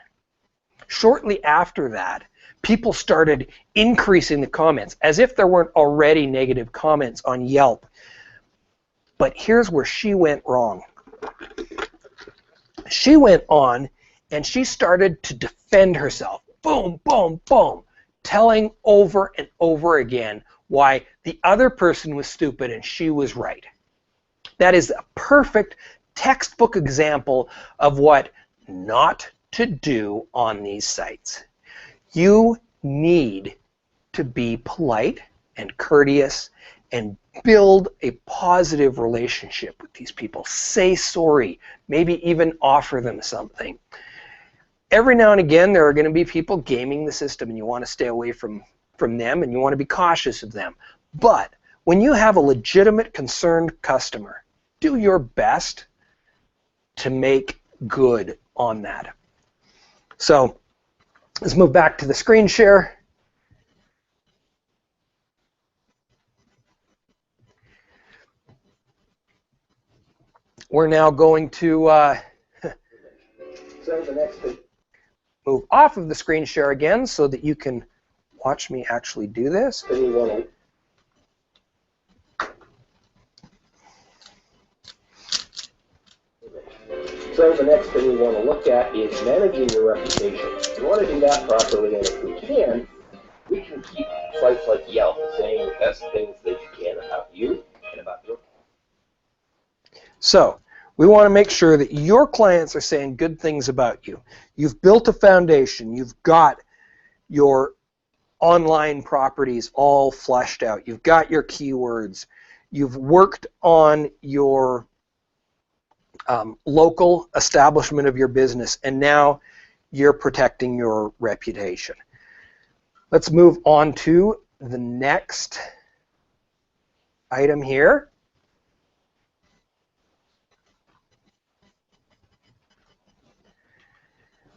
Shortly after that, people started increasing the comments, as if there weren't already negative comments on Yelp. But here's where she went wrong. She went on and she started to defend herself. Boom, boom, boom. Telling over and over again why the other person was stupid and she was right. That is a perfect textbook example of what not to do on these sites. You need to be polite and courteous and build a positive relationship with these people. Say sorry, maybe even offer them something. Every now and again, there are going to be people gaming the system, and you want to stay away from them, and you want to be cautious of them. But when you have a legitimate, concerned customer, do your best to make good on that. So let's move back to the screen share. We're now going to move off of the screen share again so that you can watch me actually do this. So the next thing we want to look at is managing your reputation. We want to do that properly, and if we can keep sites like Yelp saying the best things that you can about you and about your. So we want to make sure that your clients are saying good things about you. You've built a foundation. You've got your online properties all fleshed out. You've got your keywords. You've worked on your local establishment of your business, and now you're protecting your reputation. Let's move on to the next item here.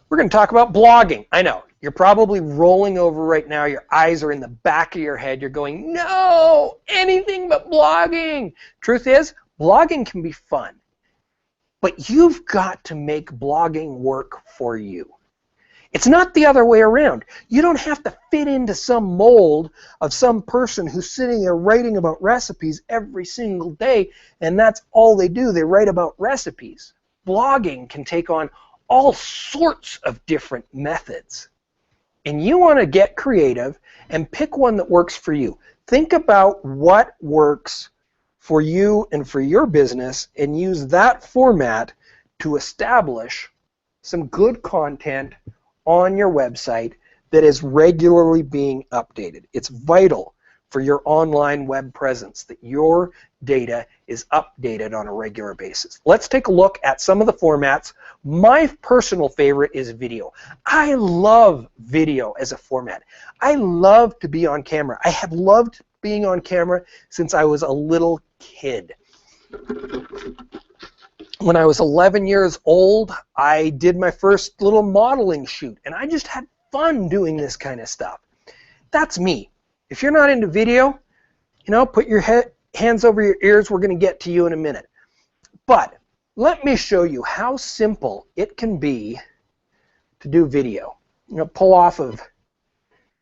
We're going to talk about blogging. I know, you're probably rolling over right now. Your eyes are in the back of your head. You're going, no, anything but blogging. Truth is, blogging can be fun. But you've got to make blogging work for you. It's not the other way around. You don't have to fit into some mold of some person who's sitting there writing about recipes every single day, and that's all they do. They write about recipes. Blogging can take on all sorts of different methods. And you want to get creative and pick one that works for you. Think about what works for you and for your business and use that format to establish some good content on your website that is regularly being updated. It's vital for your online web presence that your data is updated on a regular basis. Let's take a look at some of the formats. My personal favorite is video. I love video as a format. I love to be on camera. I have loved being on camera since I was a little kid. When I was 11 years old, I did my first little modeling shoot, and I just had fun doing this kind of stuff. That's me. If you're not into video, put your hands over your ears. We're going to get to you in a minute. But let me show you how simple it can be to do video. I'm going to pull off of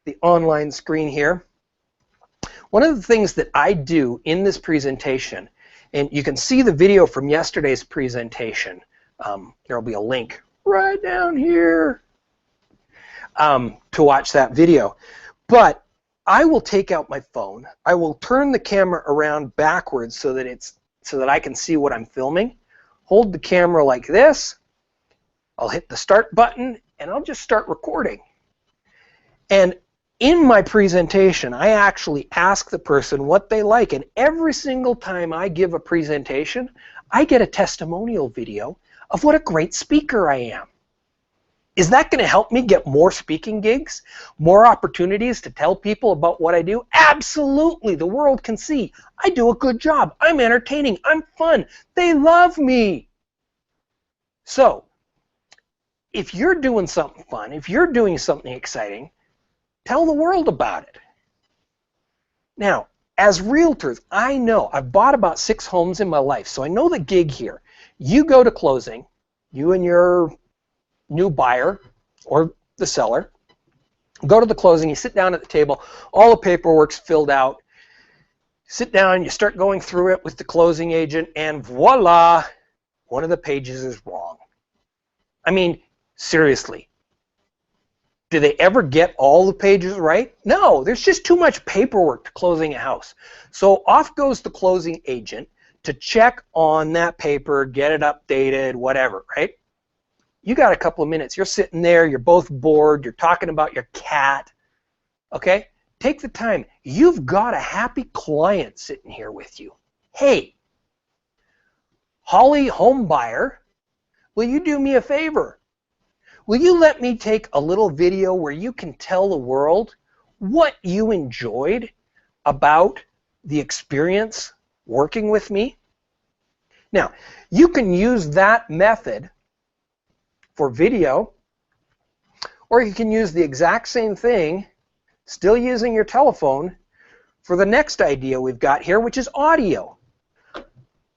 the online screen here. One of the things that I do in this presentation, and you can see the video from yesterday's presentation. There will be a link right down here to watch that video. But I will take out my phone. I will turn the camera around backwards so that I can see what I'm filming. Hold the camera like this. I'll hit the start button and I'll just start recording. And in my presentation, I actually ask the person what they like, and every single time I give a presentation, I get a testimonial video of what a great speaker I am. Is that going to help me get more speaking gigs, more opportunities to tell people about what I do? Absolutely. The world can see I do a good job. I'm entertaining. I'm fun. They love me. So, if you're doing something fun, if you're doing something exciting, tell the world about it. Now, as realtors, I know I've bought about 6 homes in my life, so I know the gig here. You go to closing, you and your new buyer or the seller, go to the closing, you sit down at the table, all the paperwork's filled out, sit down, you start going through it with the closing agent, and voila, one of the pages is wrong. I mean, seriously. Do they ever get all the pages right? No, there's just too much paperwork to closing a house. So off goes the closing agent to check on that paper, get it updated, whatever, right? You got a couple of minutes. You're sitting there, you're both bored, you're talking about your cat, okay? Take the time. You've got a happy client sitting here with you. Hey, Holly home buyer, will you do me a favor? Will you let me take a little video where you can tell the world what you enjoyed about the experience working with me? Now, you can use that method for video, or you can use the exact same thing, still using your telephone, for the next idea we've got here, which is audio.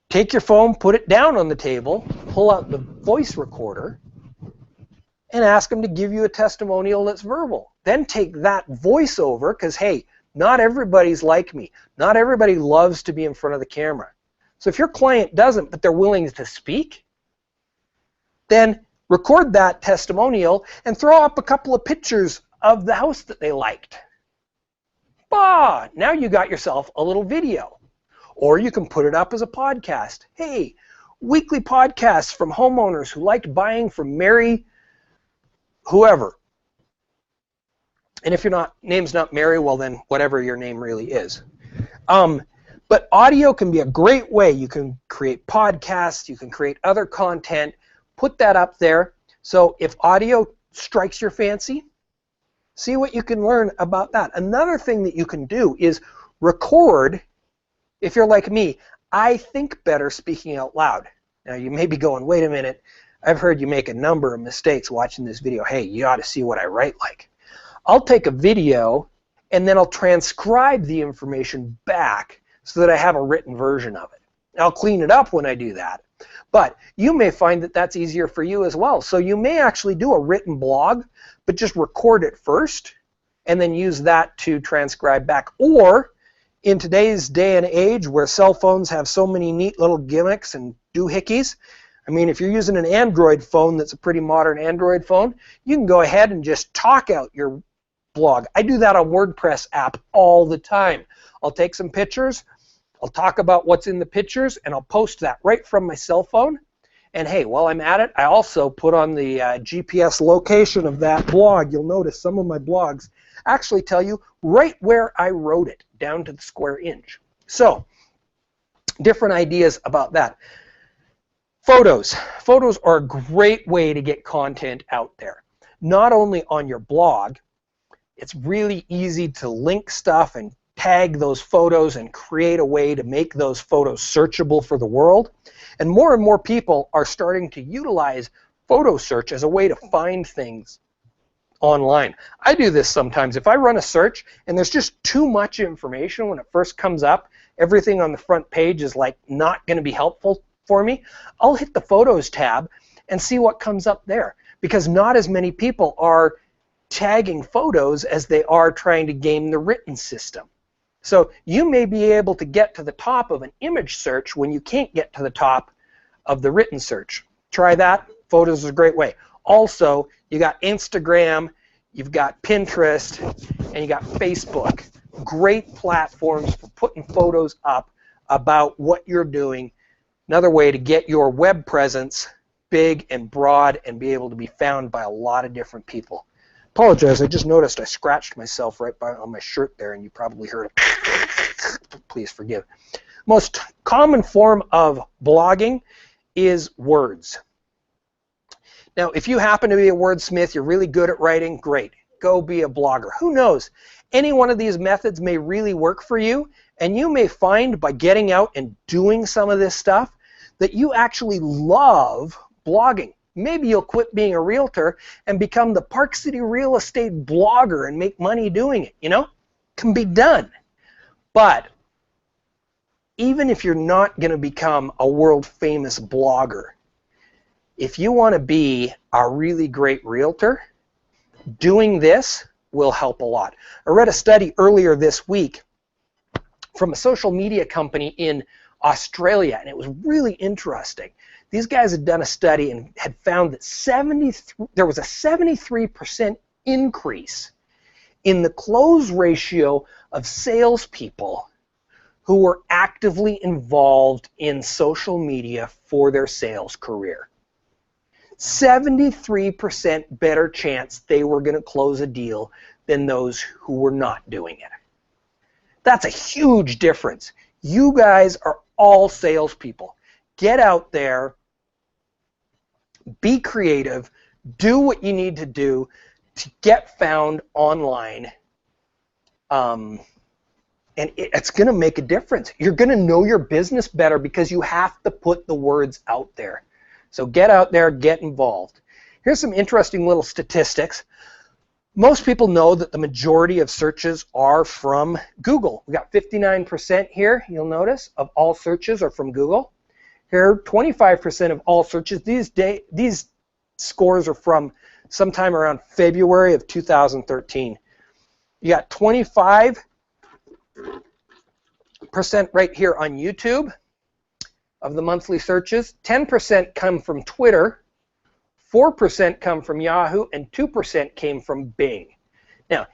Take your phone, put it down on the table, pull out the voice recorder, and ask them to give you a testimonial that's verbal. Then take that voiceover, because hey, not everybody's like me. Not everybody loves to be in front of the camera. So if your client doesn't, but they're willing to speak, then record that testimonial and throw up a couple of pictures of the house that they liked. Bah! Now you got yourself a little video. Or you can put it up as a podcast. Hey, weekly podcasts from homeowners who liked buying from Mary whoever. And if your name's not Mary, well then whatever your name really is. But audio can be a great way. You can create podcasts, you can create other content, put that up there. So if audio strikes your fancy, see what you can learn about that. Another thing that you can do is record. If you're like me, I think better speaking out loud. Now you may be going, wait a minute, I've heard you make a number of mistakes watching this video. Hey, you ought to see what I write like. I'll take a video and then I'll transcribe the information back so that I have a written version of it. I'll clean it up when I do that. But you may find that that's easier for you as well. So you may actually do a written blog, but just record it first and then use that to transcribe back. Or in today's day and age where cell phones have so many neat little gimmicks and doohickeys, I mean, if you're using an Android phone that's a pretty modern Android phone, you can go ahead and just talk out your blog. I do that on WordPress app all the time. I'll take some pictures, I'll talk about what's in the pictures, and I'll post that right from my cell phone. And hey, while I'm at it, I also put on the GPS location of that blog. You'll notice some of my blogs actually tell you right where I wrote it, down to the square inch. So, different ideas about that. Photos. Photos are a great way to get content out there. Not only on your blog, it's really easy to link stuff and tag those photos and create a way to make those photos searchable for the world. And more people are starting to utilize photo search as a way to find things online. I do this sometimes. If I run a search and there's just too much information when it first comes up, everything on the front page is like not going to be helpful for me, I'll hit the Photos tab and see what comes up there, because not as many people are tagging photos as they are trying to game the written system. So you may be able to get to the top of an image search when you can't get to the top of the written search. Try that. Photos is a great way. Also, you got Instagram, you've got Pinterest, and you got Facebook. Great platforms for putting photos up about what you're doing. Another way to get your web presence big and broad and be able to be found by a lot of different people. Apologize, I just noticed I scratched myself right on my shirt there, and you probably heard it. Please forgive. Most common form of blogging is words. Now, if you happen to be a wordsmith, you're really good at writing, great. Go be a blogger. Who knows? Any one of these methods may really work for you, and you may find by getting out and doing some of this stuff that you actually love blogging. Maybe you'll quit being a realtor and become the Park City real estate blogger and make money doing it, you know? Can be done. But even if you're not going to become a world famous blogger, if you want to be a really great realtor, doing this will help a lot. I read a study earlier this week from a social media company in Australia, and it was really interesting. These guys had done a study and had found that there was a 73% increase in the close ratio of salespeople who were actively involved in social media for their sales career. 73% better chance they were going to close a deal than those who were not doing it. That's a huge difference. You guys are all salespeople. Get out there, be creative, do what you need to do to get found online, and it's going to make a difference. You're going to know your business better because you have to put the words out there. So get out there, get involved. Here's some interesting little statistics. Most people know that the majority of searches are from Google. We got 59% here, you'll notice, of all searches are from Google. Here, 25% of all searches. These scores are from sometime around February of 2013. You got 25% right here on YouTube of the monthly searches. 10% come from Twitter. 4% come from Yahoo, and 2% came from Bing. Now,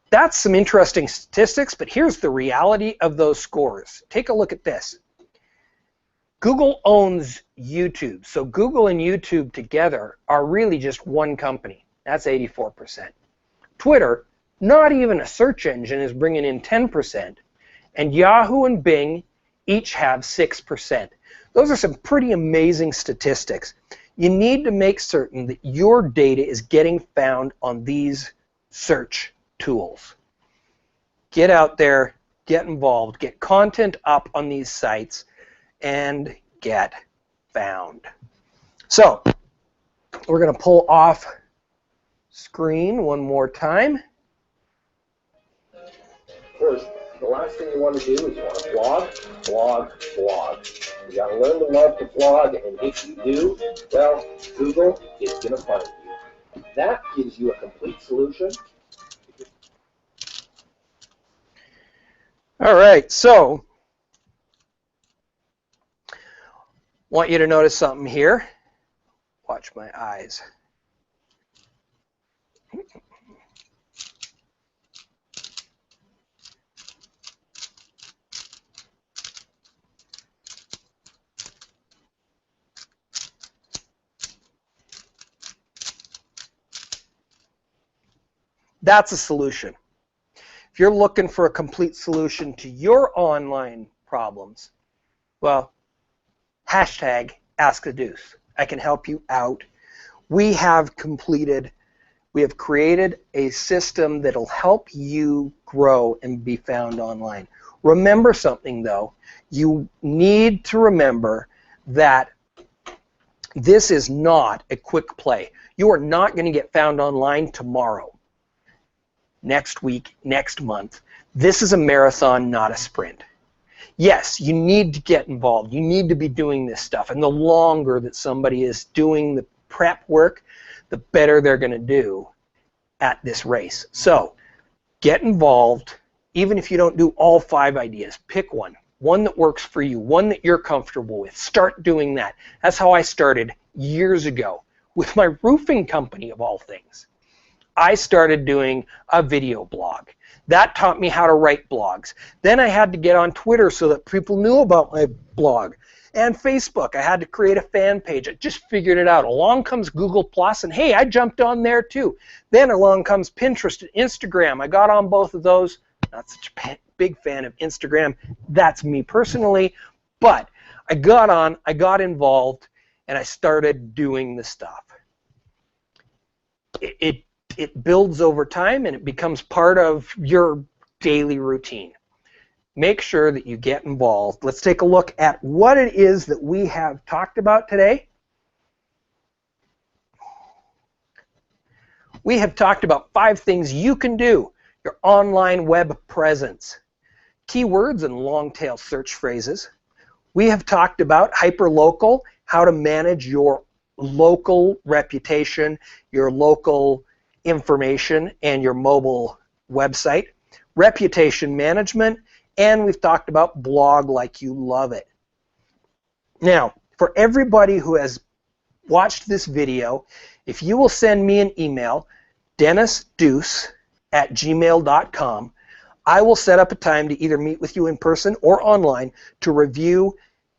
that's some interesting statistics, but here's the reality of those scores. Take a look at this. Google owns YouTube, so Google and YouTube together are really just one company. That's 84%. Twitter, not even a search engine, is bringing in 10%, and Yahoo and Bing each have 6%. Those are some pretty amazing statistics. You need to make certain that your data is getting found on these search tools. Get out there, get involved, get content up on these sites, and get found. So, we're going to pull off screen one more time. First, the last thing you want to do is you want to blog, blog, blog. You got to learn to love to blog, and if you do, well, Google is going to find you. That gives you a complete solution. All right, so want you to notice something here. Watch my eyes. That's a solution. If you're looking for a complete solution to your online problems, well, hashtag Ask a Deuce. I can help you out. We have created a system that'll help you grow and be found online. Remember something though, you need to remember that this is not a quick play. You are not going to get found online tomorrow, next week, next month. This is a marathon, not a sprint. Yes, you need to get involved. You need to be doing this stuff. And the longer that somebody is doing the prep work, the better they're going to do. at this race. So get involved. Even if you don't do all 5 ideas, pick one that works for you, one that you're comfortable with. Start doing that. That's how I started years ago with my roofing company, of all things. I started doing a video blog. That taught me how to write blogs. Then I had to get on Twitter so that people knew about my blog. And Facebook, I had to create a fan page. I just figured it out. Along comes Google Plus, and hey, I jumped on there too. Then along comes Pinterest and Instagram. I got on both of those. Not such a big fan of Instagram. That's me personally. But I got on, I got involved, and I started doing the stuff. It builds over time, and it becomes part of your daily routine. Make sure that you get involved. Let's take a look at what it is that we have talked about today. We have talked about 5 things you can do. Your online web presence, keywords and long tail search phrases. We have talked about hyperlocal, how to manage your local reputation, your local information, and your mobile website, reputation management, and we've talked about blog like you love it. Now, for everybody who has watched this video, if you will send me an email, dennisdeuce@gmail.com, I will set up a time to either meet with you in person or online to review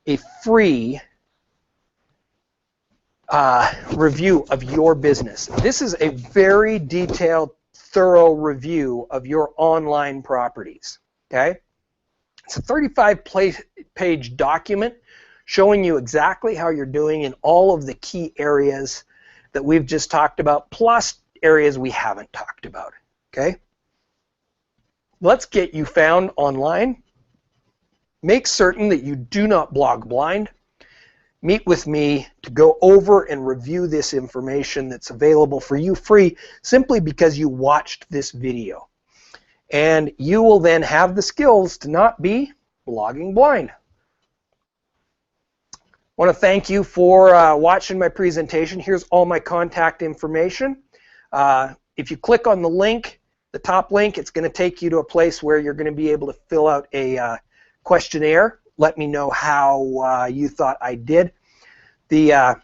a free review of your business. This is a very detailed, thorough review of your online properties. Okay? It's a 35-page document showing you exactly how you're doing in all of the key areas that we've just talked about, plus areas we haven't talked about. Okay? Let's get you found online. Make certain that you do not blog blind. Meet with me to go over and review this information that's available for you free simply because you watched this video. And you will then have the skills to not be blogging blind. I want to thank you for watching my presentation. Here's all my contact information. If you click on the link, the top link, it's going to take you to a place where you're going to be able to fill out a questionnaire. Let me know how you thought I did. The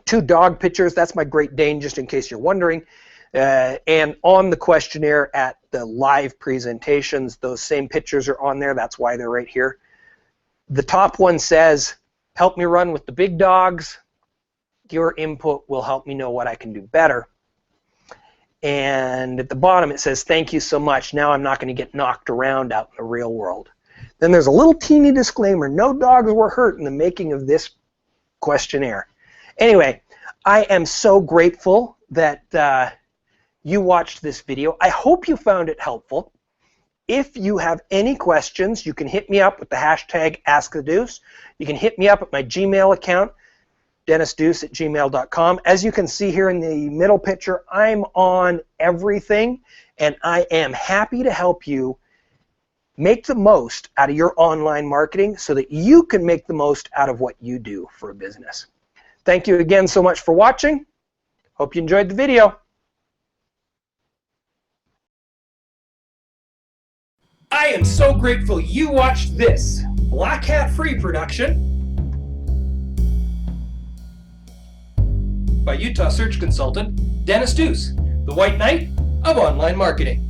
2 dog pictures, that's my Great Dane, just in case you're wondering. And on the questionnaire at the live presentations, those same pictures are on there. That's why they're right here. The top one says, help me run with the big dogs. Your input will help me know what I can do better. And at the bottom it says, thank you so much. Now I'm not going to get knocked around out in the real world. Then there's a little teeny disclaimer. No dogs were hurt in the making of this questionnaire. Anyway, I am so grateful that you watched this video. I hope you found it helpful. If you have any questions, you can hit me up with the hashtag AskTheDeuce. You can hit me up at my Gmail account, dennisdeuce@gmail.com. As you can see here in the middle picture, I'm on everything, and I am happy to help you make the most out of your online marketing so that you can make the most out of what you do for a business. Thank you again so much for watching. Hope you enjoyed the video. I am so grateful you watched this Black Hat Free production by Utah search consultant Dennis Deuce, the White Knight of online marketing.